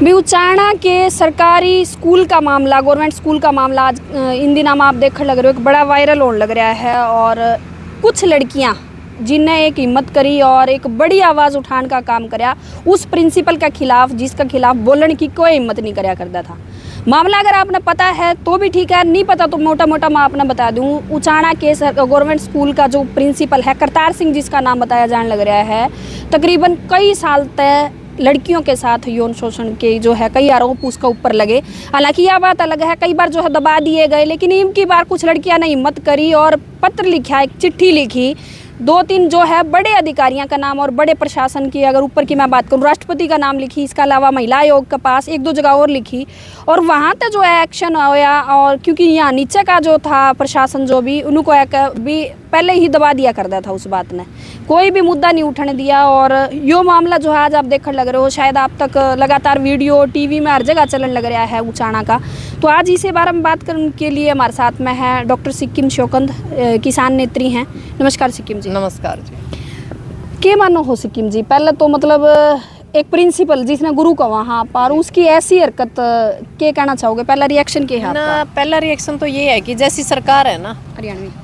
भी उचाना के सरकारी स्कूल का मामला, गवर्नमेंट स्कूल का मामला आज इन दिनों में आप देखने लग रहे हो, एक बड़ा वायरल होने लग रहा है। और कुछ लड़कियां जिनने एक हिम्मत करी और एक बड़ी आवाज़ उठाने का काम कराया उस प्रिंसिपल के खिलाफ, जिसका खिलाफ बोलने की कोई हिम्मत नहीं कराया करता था। मामला अगर आपने पता है तो भी ठीक है, नहीं पता तो मोटा मोटा मैं आपने बता दूं। उचाना के गवर्नमेंट स्कूल का जो प्रिंसिपल है करतार सिंह, जिसका नाम बताया जाने लग रहा है, तकरीबन कई साल तक लड़कियों के साथ यौन शोषण के जो है कई आरोप उसके ऊपर लगे। हालांकि यह बात अलग है, कई बार जो है दबा दिए गए, लेकिन इनकी बार कुछ लड़कियां ने हिम्मत करी और पत्र लिखा, एक चिट्ठी लिखी, 2-3 जो है बड़े अधिकारियों का नाम और बड़े प्रशासन की, अगर ऊपर की मैं बात करूँ, राष्ट्रपति का नाम लिखी, इसके अलावा महिला आयोग के पास 1-2 जगह और लिखी, और वहाँ तक जो है एक्शन आया। और क्योंकि यहाँ नीचे का जो था प्रशासन जो भी, उनको भी पहले ही दबा दिया करता था, उस बात ने कोई भी मुद्दा नहीं उठने दिया। और यो मामला जो है आज आप देखने लग रहे हो, शायद आप तक लगातार वीडियो टीवी में हर जगह चलन लग रहा है उचाना का। तो आज इसी बारे में बात करने के लिए हमारे साथ में है डॉक्टर सिक्किम शौकंद, किसान नेत्री हैं। नमस्कार सिक्किम जी। नमस्कार जी। क्या मानो हो सिक्किम जी, पहले तो मतलब एक प्रिंसिपल जिसने गुरु का वहाँ पर उसकी ऐसी हरकत के कहना चाहोगे, पहला रिएक्शन क्या है ना? पहला रिएक्शन तो ये है कि जैसी सरकार है ना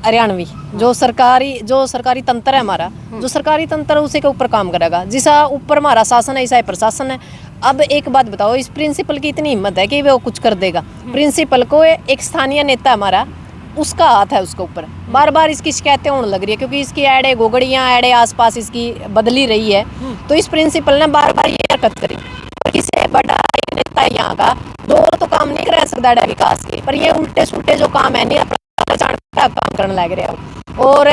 हरियाणवी, जो सरकारी तंत्र है हमारा, जो सरकारी तंत्र है उसी के ऊपर काम करेगा। जिसा ऊपर हमारा शासन है ऐसा ही प्रशासन है। अब एक बात बताओ, इस प्रिंसिपल की इतनी हिम्मत है कि वो कुछ कर देगा? प्रिंसिपल को एक स्थानीय नेता हमारा, उसका हाथ है उसके ऊपर। बार बार इसकी शिकायतें होने लग रही है क्योंकि इसकी एड़े गोगड़ियाँ एड़े आसपास इसकी बदली रही है। तो इस प्रिंसिपल ने बार बार ये हरकत करी। और किसी बड़ा नेता यहाँ का दो तो काम नहीं कर सकता विकास के, पर ये उल्टे सुल्टे जो काम है नहीं का काम करने लग रहे हो। और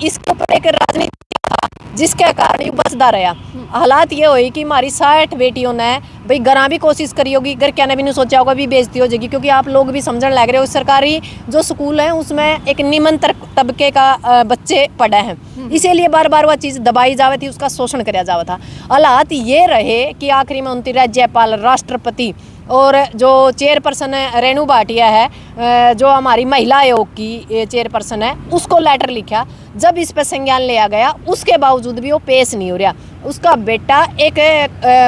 इसके ऊपर एक राजनीति था जिसके कारण ये बचता रहा। हालात ये हुई कि हमारी 60 बेटियों ने भाई घरा भी कोशिश करी होगी, घर क्या ने भी नहीं सोचा होगा भी बेइज्जती हो जाएगी, क्योंकि आप लोग भी समझने लग रहे हो सरकारी जो स्कूल है उसमें एक निम्न तबके का बच्चे पढ़े हैं, इसीलिए बार बार वह चीज़ दबाई जावे थी, उसका शोषण कराया जावा था। हालात ये रहे कि आखिरी में उनकी राज्यपाल, राष्ट्रपति और जो चेयरपर्सन है रेणु भाटिया है, जो हमारी महिला आयोग की चेयरपर्सन है, उसको लेटर लिखा। जब इस पर संज्ञान लिया गया उसके बावजूद भी वो पेश नहीं हो रहा। उसका बेटा एक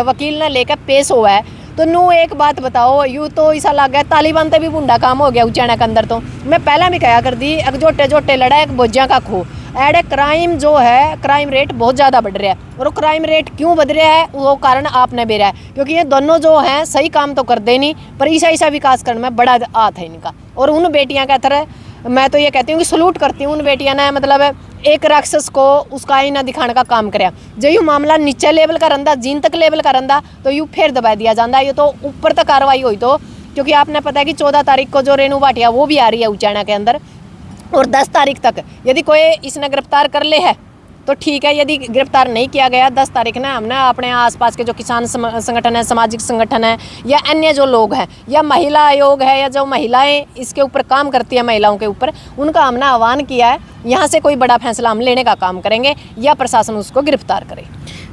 वकील ने लेकर पेश हुआ है। तो नू एक बात बताओ, यूँ तो ऐसा लग गया तालिबान तक भी बुंडा काम हो गया उचाना के अंदर। तो मैं पहला भी कहा कर दी, एक जोटे जोटे लड़ा एक बोझा का खो। एडे क्राइम जो है, क्राइम रेट बहुत ज़्यादा बढ़ रहा है। और वो क्राइम रेट क्यों बढ़ रहा है वो कारण आपने बेरा है, क्योंकि ये दोनों जो हैं सही काम तो कर दे नहीं, पर ऐसा विकास करने में बड़ा हाथ है इनका। और उन बेटियां का तरह मैं तो ये कहती हूँ कि सलूट करती हूँ उन बेटियां ने, मतलब एक राक्षस को उसका आईना दिखाने का काम कराया। जो यूँ मामला नीचे लेवल का रंदा, जीन तक लेवल का रंदा, तो यूँ फिर दबा दिया जाता है। ये तो ऊपर तक कार्रवाई हुई तो, क्योंकि आपने पता है कि 14 तारीख को जो रेणु भाटिया वो भी आ रही है उचाना के अंदर, और 10 तारीख तक यदि कोई इसने गिरफ्तार कर ले है तो ठीक है, यदि गिरफ्तार नहीं किया गया 10 तारीख ने हमने अपने आसपास के जो किसान संगठन है, सामाजिक संगठन है, या अन्य जो लोग हैं, या महिला आयोग है, या जो महिलाएं इसके ऊपर काम करती है महिलाओं के ऊपर, उनका हमने आह्वान किया है यहाँ से कोई बड़ा फैसला हम लेने का काम करेंगे या प्रशासन उसको गिरफ्तार करे।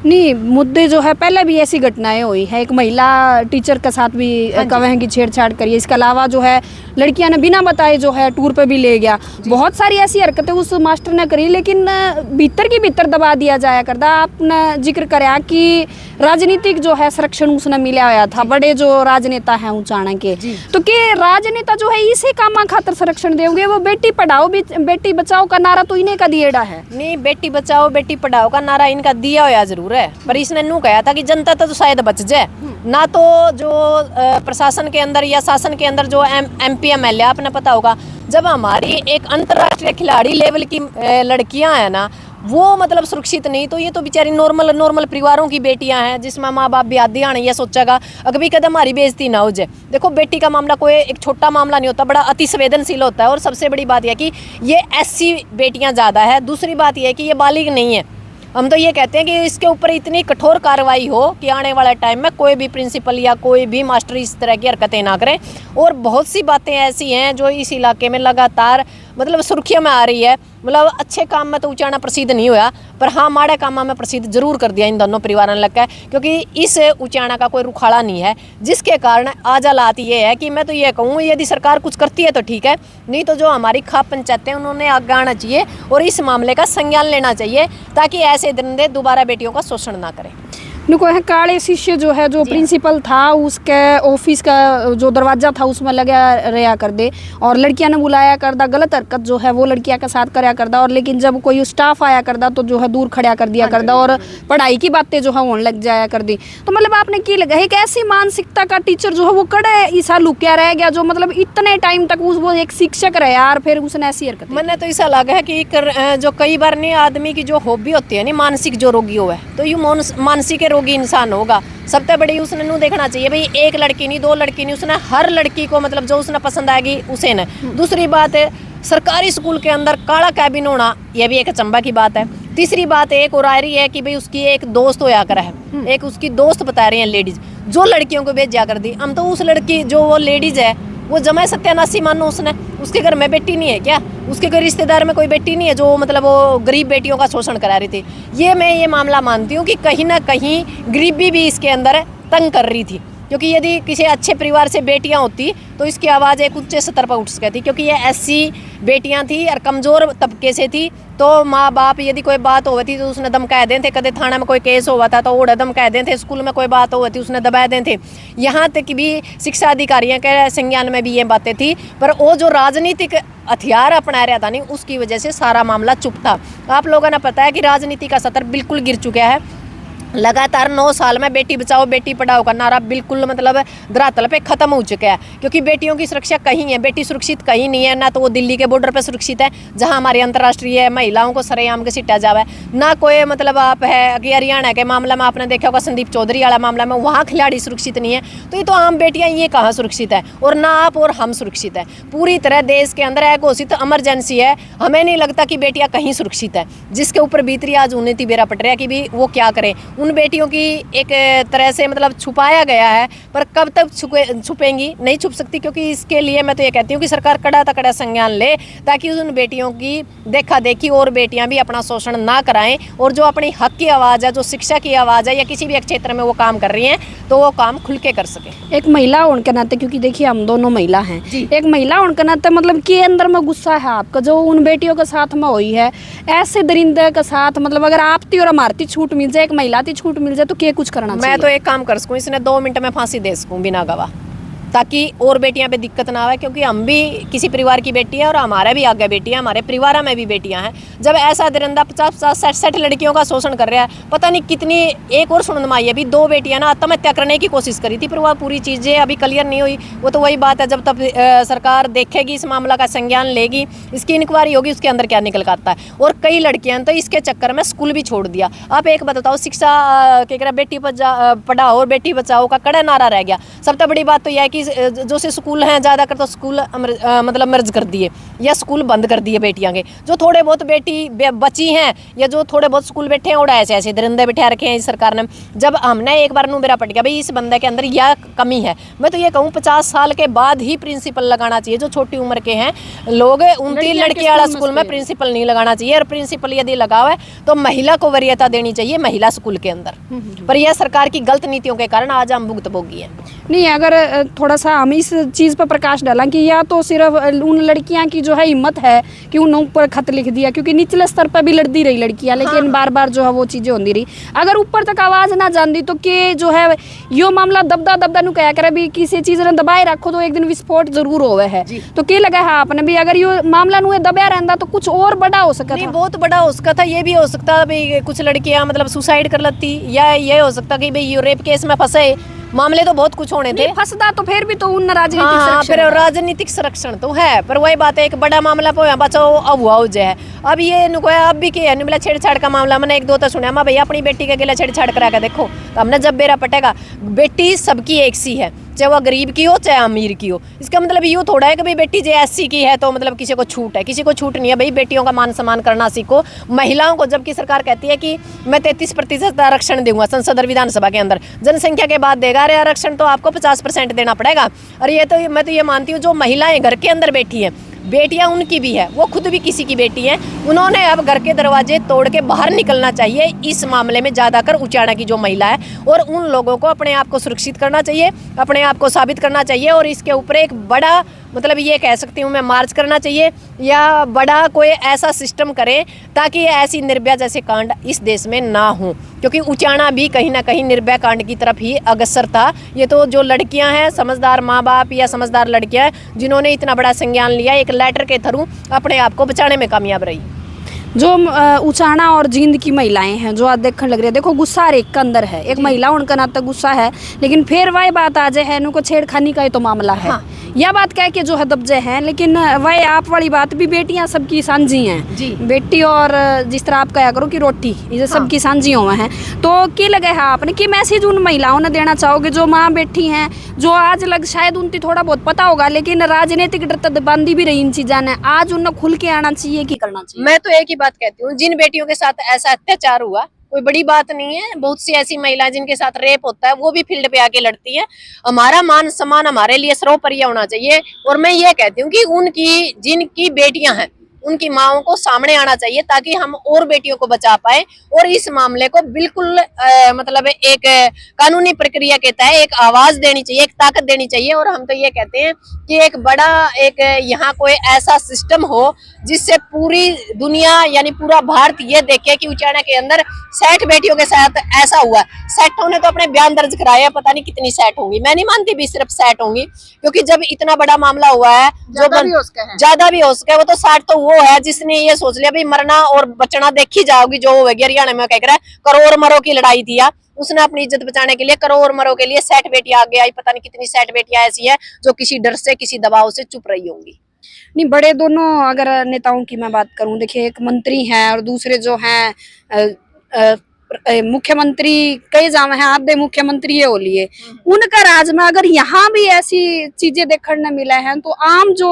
नहीं, मुद्दे जो है पहले भी ऐसी घटनाएं हुई है, एक महिला टीचर के साथ भी कहें कि छेड़छाड़ करिए। इसके अलावा जो है लड़कियां ने बिना बताए जो है टूर पे भी ले गया, बहुत सारी ऐसी हरकतें उस मास्टर ने करी, लेकिन भीतर की भीतर दबा दिया जाया करता। आपने जिक्र कराया कि राजनीतिक जो है संरक्षण उसने मिला हुआ था, बड़े जो राजनेता हैं उचाना के, तो के राजनेता जो है इसी काम खातर संरक्षण देंगे? वो बेटी पढ़ाओ बेटी बचाओ का नारा तो इन्हें का दिएड़ा है। नहीं, बेटी बचाओ बेटी पढ़ाओ का नारा इनका दिया हुआ जरूर है, पर इसने नू कहा था कि जनता तो शायद बच जाए ना। तो जो प्रशासन के अंदर या शासन के अंदर जो MP MLA, आपने पता होगा, जब हमारी एक अंतर्राष्ट्रीय खिलाड़ी लेवल की लड़कियां हैं ना, वो मतलब सुरक्षित नहीं, तो ये तो बेचारी नॉर्मल परिवारों की बेटियां हैं, जिसमें माँ बाप भी आदि आने ये सोचेगा अभी कदम हमारी बेइज्जती ना हो जाए। देखो, बेटी का मामला कोई एक छोटा मामला नहीं होता, बड़ा अति संवेदनशील होता है। और सबसे बड़ी बात यह कि ये SC बेटियां ज़्यादा है। दूसरी बात यह है कि ये बालिग नहीं है। हम तो ये कहते हैं कि इसके ऊपर इतनी कठोर कार्रवाई हो कि आने वाले टाइम में कोई भी प्रिंसिपल या कोई भी मास्टर इस तरह की हरकतें ना करें। और बहुत सी बातें ऐसी हैं जो इस इलाके में लगातार मतलब सुर्खियों में आ रही है। मतलब अच्छे काम में तो उचाना प्रसिद्ध नहीं हुआ, पर हाँ माड़े कामों में प्रसिद्ध जरूर कर दिया इन दोनों परिवारों ने लग है, क्योंकि इस उचाना का कोई रुखाड़ा नहीं है, जिसके कारण आज हालात ये है कि मैं तो ये कहूँ यदि सरकार कुछ करती है तो ठीक है, नहीं तो जो हमारी खाप पंचायतें उन्होंने आगे आना चाहिए और इस मामले का संज्ञान लेना चाहिए, ताकि ऐसे दंदे दोबारा बेटियों का शोषण ना करें। इनको है काले शीशे जो है जो प्रिंसिपल था उसके ऑफिस का जो दरवाजा था उसमें लगा रहा कर दे, और लड़कियां ने बुलाया करदा, गलत हरकत जो है वो लड़कियां के साथ करया करदा, और लेकिन जब कोई स्टाफ आया करदा तो जो है दूर खड़ा कर दिया करदा और पढ़ाई की बातें जो है होने लग जाया कर दी। तो मतलब आपने की लगा एक ऐसी मानसिकता का टीचर जो है वो कड़े ईसा लुकिया रह गया, जो मतलब इतने टाइम तक वो एक शिक्षक रहे यार, फिर उसने ऐसी हरकत। मैंने तो ऐसा लगा है कि जो कई बार नहीं आदमी की जो हॉबी होती है नहीं मानसिक जो रोगी हो है तो यू मानसिक रोगी इंसान होगा। सबसे बड़ी उसने नू देखना चाहिए भाई एक लड़की नहीं दो लड़की नहीं, उसने हर लड़की को मतलब जो उसने पसंद आएगी उसे न। दूसरी बात है सरकारी स्कूल के अंदर काला कैबिन होना यह भी एक अचंबा की बात है। तीसरी बात एक और आ रही है कि भाई उसकी एक दोस्त होया कर है, एक उसकी दोस्त बता रही है लेडीज जो लड़कियों को भेजा कर दी। हम तो उस लड़की जो वो लेडीज है वो जमा सत्यानाशी मानो उसने, उसके घर में बेटी नहीं है क्या, उसके घर रिश्तेदार में कोई बेटी नहीं है जो मतलब वो गरीब बेटियों का शोषण करा रही थी। ये मामला मानती हूँ कि कहीं ना कहीं गरीबी भी इसके अंदर तंग कर रही थी, क्योंकि यदि किसी अच्छे परिवार से बेटियां होती तो इसकी आवाज़ एक ऊंचे स्तर पर उठ सकती, क्योंकि ये ऐसी बेटियां थी और कमज़ोर तबके से थी। तो माँ बाप यदि कोई बात हो थी तो उसने धमकाए दें थे, कदे थाना में कोई केस हुआ था तो ओढ़ धमकाए दें थे, स्कूल में कोई बात हो थी उसने दबाए दें थे। यहाँ तक भी शिक्षा अधिकारियों के संज्ञान में भी ये बातें थी, पर वो जो राजनीतिक हथियार अपना रहा था नहीं उसकी वजह से सारा मामला चुप था। आप लोगों ने पता है कि राजनीति का सतर बिल्कुल गिर चुका है। लगातार 9 साल में बेटी बचाओ बेटी पढ़ाओ का नारा बिल्कुल मतलब धरातल पे खत्म हो चुका है, क्योंकि बेटियों की सुरक्षा कहीं है, बेटी सुरक्षित कहीं नहीं है। ना तो वो दिल्ली के बॉर्डर पे सुरक्षित है जहां हमारी अंतर्राष्ट्रीय महिलाओं को सरेआम के सिटा जावे, ना कोई मतलब आप है कि हरियाणा के मामला में आपने देखा होगा संदीप चौधरी वाला मामला में वहाँ खिलाड़ी सुरक्षित नहीं है। तो ये तो आम बेटियाँ ये कहाँ सुरक्षित है, और ना आप और हम सुरक्षित है। पूरी तरह देश के अंदर घोषित इमरजेंसी है, हमें नहीं लगता कि बेटियाँ कहीं सुरक्षित है। जिसके ऊपर बीतरी आज उन्नति बेरा पट रहा है कि भी वो क्या करें। उन बेटियों की एक तरह से मतलब छुपाया गया है, पर कब तक छुपेंगी, नहीं छुप सकती, क्योंकि इसके लिए मैं तो ये कहती हूँ कि सरकार कड़ा तकड़ा संज्ञान ले ताकि उन बेटियों की देखा देखी और बेटियां भी अपना शोषण ना कराएं, और जो अपनी हक की आवाज़ है, जो शिक्षा की आवाज़ है या किसी भी क्षेत्र में वो काम कर रही हैं तो वो काम खुल के कर सके। एक महिला होने के नाते, क्योंकि देखिए हम दोनों महिला हैं, एक महिला होने के नाते मतलब के अंदर में गुस्सा है आपका जो उन बेटियों के साथ में हुई है, ऐसे दरिंदे के साथ, मतलब अगर आपती और हमारी छूट मिल जाए, एक महिला की छूट मिल जाए तो क्या कुछ करना चाहिए? मैं तो एक काम कर सकूँ, इसने 2 मिनट में फांसी दे सकूँ बिना गवाह, ताकि और बेटियां पे दिक्कत ना आए, क्योंकि हम भी किसी परिवार की बेटी हैं और हमारे भी आगे बेटियां, हमारे परिवार में भी बेटियां हैं। जब ऐसा दरिंदा 50-60 लड़कियों का शोषण कर रहा है, पता नहीं कितनी, एक और सुनन में आई अभी 2 बेटियां ना आत्महत्या करने की कोशिश करी थी, पर वह पूरी चीज़ें अभी क्लियर नहीं हुई। वो तो वही बात है, जब तक सरकार देखेगी इस मामला का संज्ञान लेगी, इसकी इंक्वायरी होगी, उसके अंदर क्या निकल आता है। और कई लड़कियां तो इसके चक्कर में स्कूल भी छोड़ दिया। आप एक बताओ, शिक्षा क्या कह रहा, बेटी पढ़ाओ और बेटी बचाओ का कड़ा नारा रह गया। सबसे बड़ी बात तो यह है कि जो से स्कूल हैं ज़्यादातर तो स्कूल मतलब मर्ज कर दिए या स्कूल बंद कर दिए बेटियां के। जो थोड़े बहुत बेटी बची हैं या जो थोड़े बहुत स्कूल बैठे हैं, उड़ा ऐसे ऐसे दरिंदे बैठा रखे हैं इस सरकार ने। जब हमने एक बार मेरा पट गया भाई इस बंदे के अंदर यह कमी है, मैं तो ये कहूँ 50 साल के बाद ही प्रिंसिपल लगाना चाहिए। जो छोटी उम्र के हैं लोग, 29 लड़की वाला स्कूल में प्रिंसिपल नहीं लगाना चाहिए, और प्रिंसिपल यदि लगाओ है तो महिला को वरीयता देनी चाहिए महिला स्कूल के अंदर। पर यह सरकार की गलत नीतियों के कारण आज हम भुगतभोगी हैं। नहीं, अगर थोड़ा सा हम इस चीज़ पर प्रकाश डाला कि या तो सिर्फ उन लड़कियां की जो है हिम्मत है कि उन ऊपर खत लिख दिया, क्योंकि निचले स्तर पर भी लड़ती रही लड़कियां, लेकिन बार बार जो है वो चीज़ें होती रही। अगर ऊपर तक आवाज़ ना जानती तो के जो है यो मामला दबदा नु कहा करे भी किसी चीज़ ने दबाए रखो तो एक दिन विस्फोट जरूर होवे है। तो के लगा है आपने भी अगर यो मामला नु दबाया रहता तो कुछ और बड़ा हो सकता नहीं, बहुत बड़ा हो सकता था। ये भी हो सकता भाई कुछ लड़कियां मतलब सुसाइड कर लेती, या ये हो सकता कि भाई रेप केस में फंसे, मामले तो बहुत कुछ होने थे। फंसदा तो फिर भी तो उन राजनीतिक हाँ, फिर राजनीतिक संरक्षण तो है, पर वही बात है एक बड़ा मामला पे बचाओ अब हुआ हो जाए। अब ये अब भी क्या है छेड़छाड़ का मामला, मैंने 1-2 तो सुना मैं भैया अपनी बेटी के गिला छेड़छाड़ करा के देखो, तो हमने जब बेरा पटेगा बेटी सबकी एक सी है, चाहे वह गरीब की हो चाहे अमीर की हो। इसका मतलब यूँ थोड़ा है कि भाई बेटी जो एससी की है तो मतलब किसी को छूट है, किसी को छूट नहीं है। भाई बेटियों का मान सम्मान करना सीखो। महिलाओं को जबकि सरकार कहती है कि मैं 33% आरक्षण दूंगा संसद और विधानसभा के अंदर, जनसंख्या के बाद देगा, अरे आरक्षण तो आपको 50% देना पड़ेगा। और ये तो मैं तो ये मानती हूँ जो महिलाएं घर के अंदर बैठी हैं, बेटियां उनकी भी है, वो खुद भी किसी की बेटी है, उन्होंने अब घर के दरवाजे तोड़ के बाहर निकलना चाहिए इस मामले में ज़्यादातर उचाना की जो महिला है, और उन लोगों को अपने आप को सुरक्षित करना चाहिए, अपने आप को साबित करना चाहिए। और इसके ऊपर एक बड़ा मतलब ये कह सकती हूँ मैं, मार्च करना चाहिए या बड़ा कोई ऐसा सिस्टम करे ताकि ऐसी निर्भया जैसे कांड इस देश में ना हो, क्योंकि उचाना भी कहीं ना कहीं निर्भया कांड की तरफ ही अग्रसर था। ये तो जो लड़कियां हैं, समझदार माँ बाप या समझदार लड़कियां हैं जिन्होंने इतना बड़ा संज्ञान लिया, एक लेटर के थ्रू अपने आप को बचाने में कामयाब रही। जो उचाना और जींद की महिलाएं हैं जो आज देखने लग रही है, देखो गुस्सा हर एक के अंदर है, एक महिला उनका नाता गुस्सा है, लेकिन फिर वह बात आ जाए है इनको छेड़खानी का ही तो मामला है। हाँ। यह बात कह के जो है दबजे हैं, लेकिन वह आप वाली बात भी बेटियां सबकी साझी हैं जी। बेटी और जिस तरह आप कहा करो कि रोटी ये सबकी साझी हुआ है। तो क्या लगे है आपने कि मैसेज उन महिलाओं ने देना चाहोगे जो माँ बैठी हैं, जो आज लग शायद उनकी थोड़ा बहुत पता होगा लेकिन राजनीतिक डरतबंदी भी रही इन चीजा ने, आज उन्हें खुल के आना चाहिए कि करना चाहिए? मैं तो एक ही बात कहती हूँ, जिन बेटियों के साथ ऐसा अत्याचार हुआ कोई बड़ी बात नहीं है। बहुत सी ऐसी महिलाएं जिनके साथ रेप होता है वो भी फील्ड पे आके लड़ती है। हमारा मान सम्मान हमारे लिए सर्वोपरि होना चाहिए। और मैं ये कहती हूँ कि उनकी जिनकी बेटियां हैं उनकी माओं को सामने आना चाहिए ताकि हम और बेटियों को बचा पाए और इस मामले को बिल्कुल मतलब एक कानूनी प्रक्रिया के तहत एक आवाज देनी चाहिए, एक ताकत देनी चाहिए। और हम तो ये कहते हैं कि एक बड़ा एक यहाँ कोई ऐसा सिस्टम हो जिससे पूरी दुनिया यानी पूरा भारत ये देखे कि उचाना के अंदर 60 बेटियों के साथ ऐसा हुआ। 60 ने तो अपने बयान दर्ज कराया, पता नहीं कितनी 60 होंगी, मैं नहीं मानती भी सिर्फ 60 होंगी, क्योंकि जब इतना बड़ा मामला हुआ है जो ज्यादा भी हो सके वो तो 60 तो वो है जिसने ये सोच लिया भाई मरना और बचना देखी जाओगी, जो होगी हरियाणा में कह रहा है करोड़ मरो की लड़ाई थी। उसने अपनी इज्जत बचाने के लिए करोड़ मरो के लिए 60 बेटियां आगे आई, पता नहीं कितनी 60 बेटियां ऐसी है जो किसी डर से किसी दबाव से चुप रही होंगी। नहीं, बड़े दोनों अगर नेताओं की मैं बात करूं, देखिए एक मंत्री हैं और दूसरे जो हैं मुख्यमंत्री कई जाम हैं, आधे मुख्यमंत्री ये बोलिए उनका राज में अगर यहाँ भी ऐसी चीजें देखने मिला है तो आम जो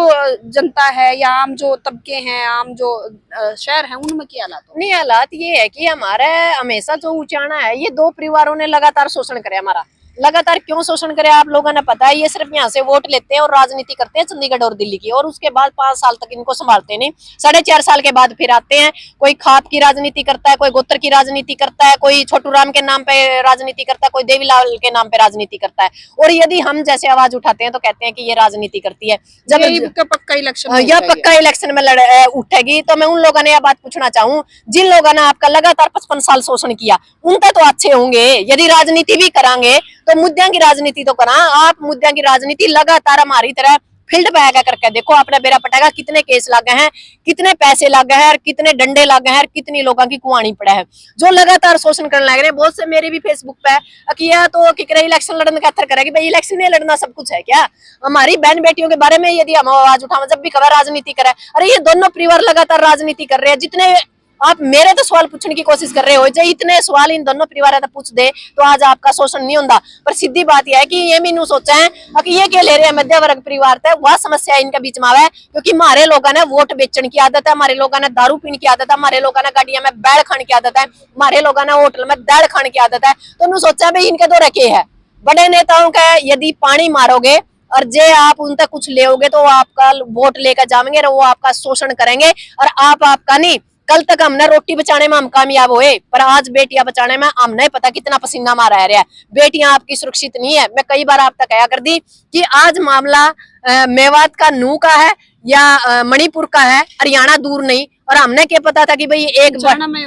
जनता है या आम जो तबके हैं, आम जो शहर है उनमें क्या हालात हो? नहीं, हालात ये है कि हमारा हमेशा जो उचाना है ये दो परिवारों ने लगातार शोषण करे हमारा। लगातार क्यों शोषण करे आप लोगों ने पता है, ये सिर्फ यहाँ से वोट लेते हैं और राजनीति करते हैं चंडीगढ़ और दिल्ली की, और उसके बाद 5 साल तक इनको संभालते नहीं। 4.5 साल के बाद फिर आते हैं, कोई खाप की राजनीति करता है, कोई गोत्र की राजनीति करता है, कोई छोटू राम के नाम पे राजनीति करता है, कोई देवीलाल के नाम पे राजनीति करता है। और यदि हम जैसे आवाज उठाते हैं तो कहते हैं कि ये राजनीति करती है। जब पक्का इलेक्शन या पक्का इलेक्शन में उठेगी तो मैं उन लोगों ने यह बात पूछना चाहूँ, जिन लोगों ने आपका लगातार 55 साल शोषण किया उनका तो अच्छे होंगे। यदि राजनीति भी करांगे तो मुद्दों की राजनीति तो करा। आप मुद्दों की राजनीति लगातार हमारी तरह फील्ड पे आकर करके देखो, अपना बेरा पटेगा कितने केस लगे हैं, कितने पैसे लगे हैं और कितने डंडे लगे हैं और कितनी लोगों की कुआनी पड़ा है जो लगातार शोषण करने लग रहे हैं। बहुत से मेरे भी फेसबुक पे किया तो कि इलेक्शन लड़ने का अथर करेगी, भाई इलेक्शन नहीं लड़ना सब कुछ है क्या? हमारी बहन बेटियों के बारे में यदि हम आवाज उठावे, जब भी खबर राजनीति करे, अरे ये दोनों परिवार लगातार राजनीति कर रहे हैं। जितने आप मेरे तो सवाल पूछने की कोशिश कर रहे हो, जो इतने सवाल इन दोनों परिवार पूछ दे तो आज आपका शोषण नहीं होता। पर सीधी बात यह है कि ये भी नहीं सोचा है कि ये क्या ले रहे हैं मध्य वर्ग परिवार थे, वह समस्या इनके बीच में आवे। क्योंकि हमारे लोगों ने वोट बेचने की आदत है, हमारे लोगों ने दारू पीने की आदत है, हमारे लोगों ने गाड़ियां में बैल खाने की आदत है, हमारे लोगों ने होटल में दाल खाने की आदत है। तो उन्होंने सोचा भाई इनके तो रखे है बड़े नेताओं का, यदि पानी मारोगे और जे आप उन तक कुछ ले तो आपका वोट लेकर जाएंगे और वो आपका शोषण करेंगे और आपका नहीं। कल तक हमने रोटी बचाने में हम कामयाब हुए, पर आज बेटियां बचाने में हमने पता कितना पसीना मारा है रहा है। बेटियां आपकी सुरक्षित नहीं है। मैं कई बार आप तक कहा कर दी कि आज मामला मेवात का नू का है या मणिपुर का है, हरियाणा दूर नहीं। और हमने क्या पता था कि भाई एक उचाना में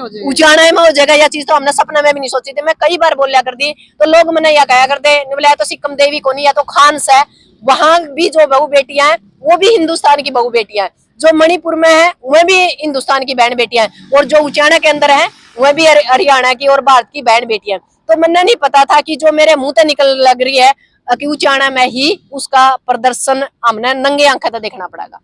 हो जाएगा, यह चीज तो हमने सपने में भी नहीं सोची थी। मैं कई बार बोलिया कर दी तो लोग मैंने यह कहा करते बोले तो सिक्कम देवी को नहीं या तो खान से, वहां भी जो बहू बेटियां हैं वो भी हिंदुस्तान की बहू बेटियां हैं, जो मणिपुर में है वह भी हिंदुस्तान की बहन बेटियां हैं, और जो उचाना के अंदर है वह भी हरियाणा की और भारत की बहन बेटियां। तो मैंने नहीं पता था कि जो मेरे मुंह से निकल लग रही है कि उचाना में ही उसका प्रदर्शन हमने नंगे आंखें तो देखना पड़ेगा।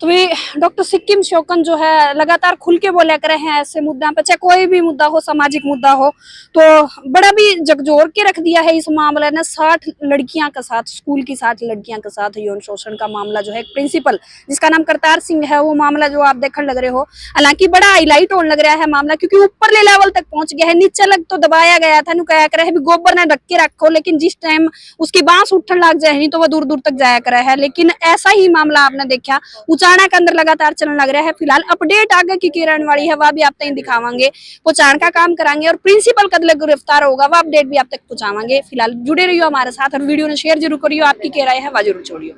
तो भी डॉक्टर सिक्किम शोकन जो है लगातार खुल के बोला करे हैं ऐसे मुद्दा पे, चाहे कोई भी मुद्दा हो, सामाजिक मुद्दा हो, तो बड़ा भी झकझोर के रख दिया है इस मामले ने। 60 लड़कियां के साथ, स्कूल की 60 लड़कियां के साथ यौन शोषण का मामला जो है, एक प्रिंसिपल जिसका नाम करतार सिंह है, वो मामला जो आप देखने लग रहे हो, हालांकि बड़ा हाईलाइट होने लग रहा है मामला, क्योंकि ऊपरले लेवल तक पहुंच गया है। नीचे लग तो दबाया गया था, कहा करे है गोबर ने ढक के रखो, लेकिन जिस टाइम उसकी बांस उठने लग जाए नहीं तो वह दूर दूर तक जाया करे है। लेकिन ऐसा ही मामला आपने देखा उचाना के अंदर लगातार चलने लग रहा है। फिलहाल अपडेट आगे की किरण वाली है, वह भी आप तक दिखावांगे, पहुंचाने का काम कराएंगे, और प्रिंसिपल कद गिरफ्तार होगा वह अपडेट भी आप तक पहुंचावांगे। फिलहाल जुड़े रहियो हमारे साथ और वीडियो ने शेयर जरूर करियो, आपकी क्या राय है वह जरूर छोड़ियो।